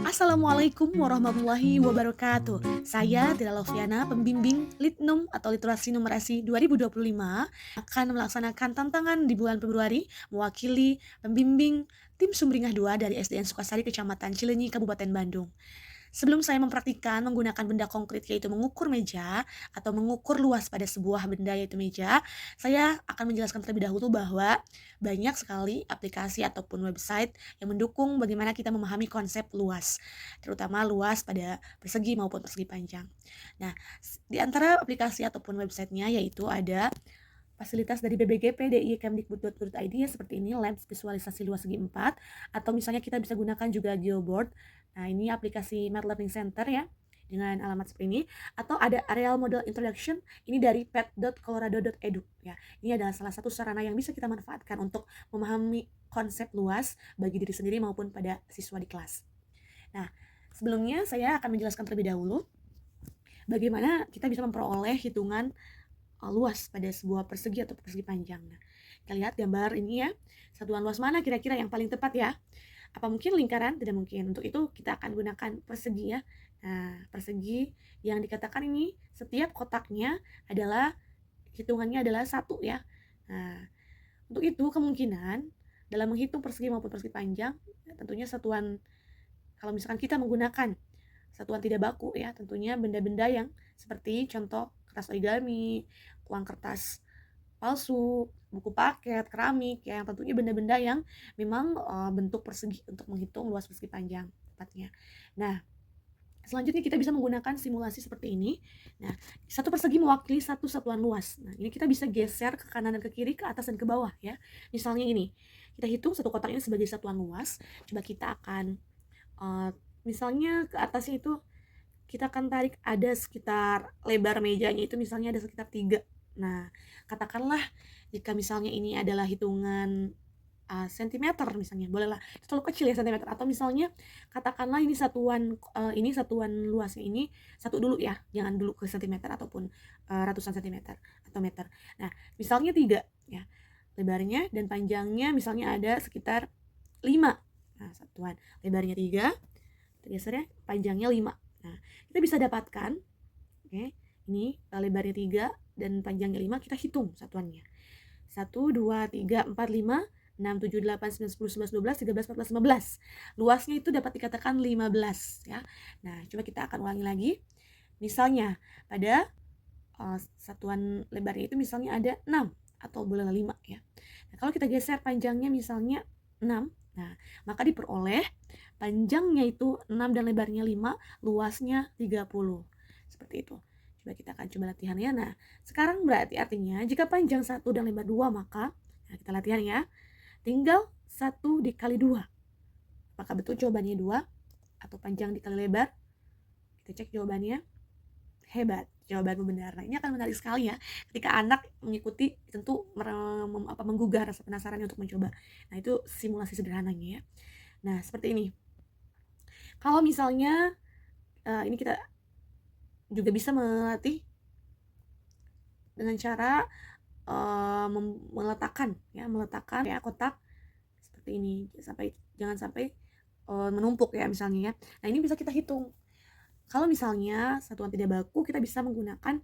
Assalamualaikum warahmatullahi wabarakatuh. Saya Dira Loviana, pembimbing Litnum atau Literasi Numerasi 2025, akan melaksanakan tantangan di bulan Februari mewakili pembimbing tim Sumringah 2 dari SDN Sukasari, Kecamatan Cileunyi, Kabupaten Bandung. Sebelum saya mempraktikkan menggunakan benda konkret yaitu mengukur meja atau mengukur luas pada sebuah benda yaitu meja, saya akan menjelaskan terlebih dahulu bahwa banyak sekali aplikasi ataupun website yang mendukung bagaimana kita memahami konsep luas, terutama luas pada persegi maupun persegi panjang. Nah, di antara aplikasi ataupun websitenya yaitu ada fasilitas dari BBGP, DIY, Kemdikbud.id ya, seperti ini, Labs visualisasi luas segi 4, atau misalnya kita bisa gunakan juga Geoboard. Nah, ini aplikasi Mad Learning Center ya, dengan alamat seperti ini, atau ada Areal Model Introduction, ini dari pet.colorado.edu ya. Ini adalah salah satu sarana yang bisa kita manfaatkan untuk memahami konsep luas bagi diri sendiri maupun pada siswa di kelas. Nah, sebelumnya saya akan menjelaskan terlebih dahulu bagaimana kita bisa memperoleh hitungan luas pada sebuah persegi atau persegi panjang. Nah, kita lihat gambar ini ya. Satuan luas mana kira-kira yang paling tepat ya? Apa mungkin lingkaran? Tidak mungkin. Untuk itu kita akan gunakan persegi ya. Nah, persegi yang dikatakan ini setiap kotaknya adalah hitungannya adalah 1 ya. Nah, untuk itu kemungkinan dalam menghitung persegi maupun persegi panjang, tentunya satuan, kalau misalkan kita menggunakan satuan tidak baku ya, tentunya benda-benda yang seperti contoh kertas origami, uang kertas palsu, buku paket, keramik ya, yang tentunya benda-benda yang memang bentuk persegi untuk menghitung luas persegi panjang tepatnya. Nah, selanjutnya kita bisa menggunakan simulasi seperti ini. Nah, satu persegi mewakili satu satuan luas. Nah, ini kita bisa geser ke kanan dan ke kiri, ke atas dan ke bawah ya. Misalnya ini, kita hitung satu kotak ini sebagai satuan luas. Coba kita akan misalnya ke atasnya itu kita akan tarik ada sekitar lebar mejanya itu misalnya ada sekitar 3. Nah, katakanlah jika misalnya ini adalah hitungan sentimeter misalnya, bolehlah itu terlalu kecil ya sentimeter, atau misalnya katakanlah ini satuan luasnya ini 1 dulu ya, jangan dulu ke sentimeter ataupun ratusan sentimeter atau meter. Nah, misalnya 3 ya, lebarnya dan panjangnya misalnya ada sekitar 5. Nah, satuan lebarnya 3, geser ya, panjangnya 5. Nah, kita bisa dapatkan, oke, ini lebarnya 3 dan panjangnya 5, kita hitung satuannya. 1, 2, 3, 4, 5, 6, 7, 8, 9, 10, 11, 12, 13, 14, 15. Luasnya itu dapat dikatakan 15 ya. Nah, coba kita akan ulangi lagi. Misalnya pada satuan lebarnya itu misalnya ada 6 atau bolehlah 5 ya. Nah, kalau kita geser panjangnya misalnya 6, nah, maka diperoleh panjangnya itu 6 dan lebarnya 5, luasnya 30. Seperti itu. Coba kita akan coba latihan ya. Nah, sekarang berarti artinya jika panjang 1 dan lebar 2 maka, nah kita latihan ya. Tinggal 1 dikali 2. Apakah betul jawabannya 2 atau panjang dikali lebar? Kita cek jawabannya. Hebat, jawabanmu benar. Nah, ini akan menarik sekali ya ketika anak mengikuti, tentu menggugah rasa penasarannya untuk mencoba. Nah, itu simulasi sederhananya ya. Nah, seperti ini. Kalau misalnya ini kita juga bisa melatih dengan cara meletakkan ya kotak seperti ini, jangan sampai menumpuk ya misalnya ya. Nah, ini bisa kita hitung. Kalau misalnya satuan tidak baku, kita bisa menggunakan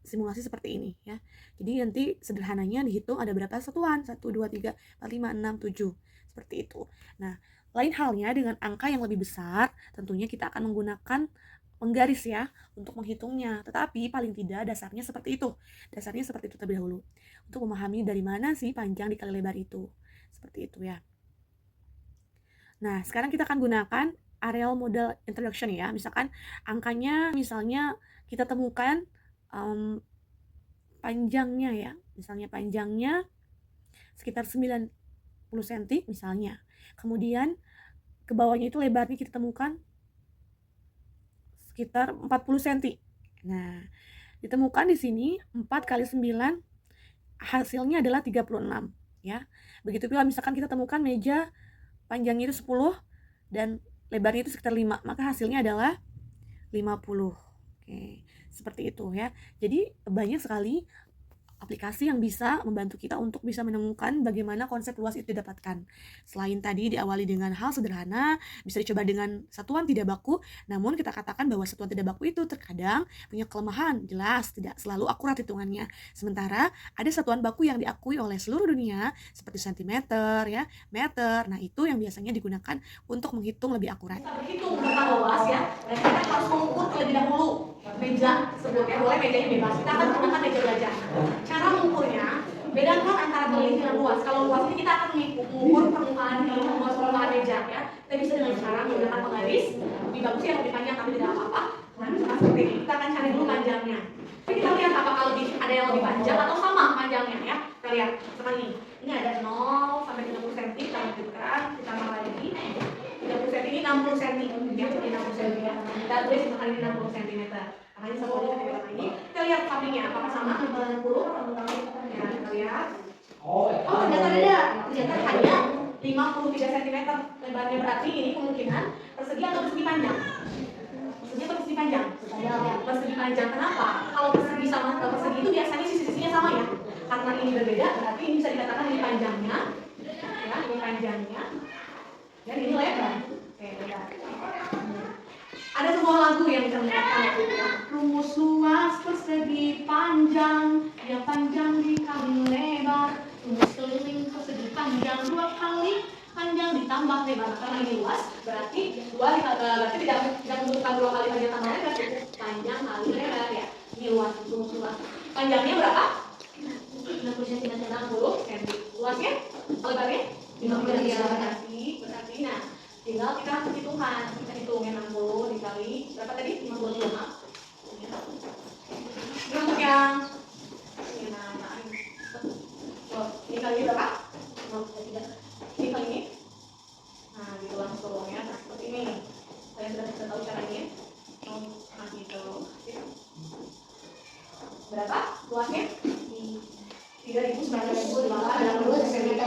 simulasi seperti ini ya. Jadi nanti sederhananya dihitung ada berapa satuan, 1, 2, 3, 4, 5, 6, 7, seperti itu. Nah, lain halnya dengan angka yang lebih besar, tentunya kita akan menggunakan penggaris ya untuk menghitungnya. Tetapi paling tidak dasarnya seperti itu. Dasarnya seperti itu terlebih dahulu. Untuk memahami dari mana sih panjang dikali lebar itu. Seperti itu ya. Nah, sekarang kita akan gunakan Areal Model Introduction ya. Misalkan angkanya misalnya kita temukan panjangnya ya. Misalnya panjangnya sekitar 90 cm misalnya. Kemudian ke bawahnya itu lebarnya kita temukan sekitar 40 cm. Nah, ditemukan di sini 4 kali 9 hasilnya adalah 36 ya. Begitu pula misalkan kita temukan meja panjangnya itu 10 dan lebarnya itu sekitar 5, maka hasilnya adalah 50. Oke, seperti itu ya. Jadi banyak sekali aplikasi yang bisa membantu kita untuk bisa menemukan bagaimana konsep luas itu didapatkan. Selain tadi diawali dengan hal sederhana, bisa dicoba dengan satuan tidak baku, namun kita katakan bahwa satuan tidak baku itu terkadang punya kelemahan, jelas tidak selalu akurat hitungannya. Sementara ada satuan baku yang diakui oleh seluruh dunia seperti sentimeter, ya, meter. Nah, itu yang biasanya digunakan untuk menghitung lebih akurat. Kita berhitung tentang luas ya, dan kita harus mengukur terlebih dahulu meja tersebut ya, boleh mejanya bebas. Kita akan gunakan meja belajar. Cara mengukurnya, bedakan antara teliti dan luas. Kalau luas ini kita akan mengukur permukaan luas permukaan meja ya. Kita bisa dengan cara menggunakan penggaris. Lebih bagus ya lebih panjang tapi tidak apa-apa. Nah, misalkan seperti ini, kita akan cari dulu panjangnya. Jadi kita lihat apakah ada yang lebih panjang atau sama panjangnya ya. Kita lihat seperti ini. Ini ada 0 sampai 30 cm, kita lanjutkan, kita tambah lagi. 30 cm ini 60 cm ya, jadi 60 cm ya. Kita tulis misalkan ini 60 cm. Makanya satunya kita lihat lagi. Kita lihat sampingnya apakah sama 60? Ya, kita lihat. Oh, ternyata beda. Ternyata hanya 53 cm lebarnya, berarti ini kemungkinan persegi atau persegi panjang. Persegi atau persegi panjang? Persegi panjang. Kenapa? Kalau persegi sama persegi itu biasanya sisi-sisinya sama ya. Karena ini berbeda, berarti ini bisa dikatakan ini panjangnya. Ya, ini panjangnya. Dan ini lebar. Oke, beda. Ada sebuah lagu yang bisa mengatakan rumus luas persegi panjang, dia panjang dikali lebar. Rumus keliling persegi panjang 2 kali panjang ditambah lebar. Karena ini luas, berarti berarti tidak membutuhkan 2 kali panjang tambah lebar, cukup panjang kali lebar ya. Ini luas, rumus luas. Panjangnya berapa? 60 cm, 60 cm. Luasnya? Lebarnya? 50 cm. Berarti nah, tinggal kita hitungkan. Kita hitungin 60 dikali berapa tadi? 55. Ini untuk yang ini kali berapa? 3. Ini kali ini. Nah, gitu langsung ya. Nah, seperti ini. Saya sudah bisa tahu caranya. Nah, gitu. Berapa luasnya? 3.900 cm.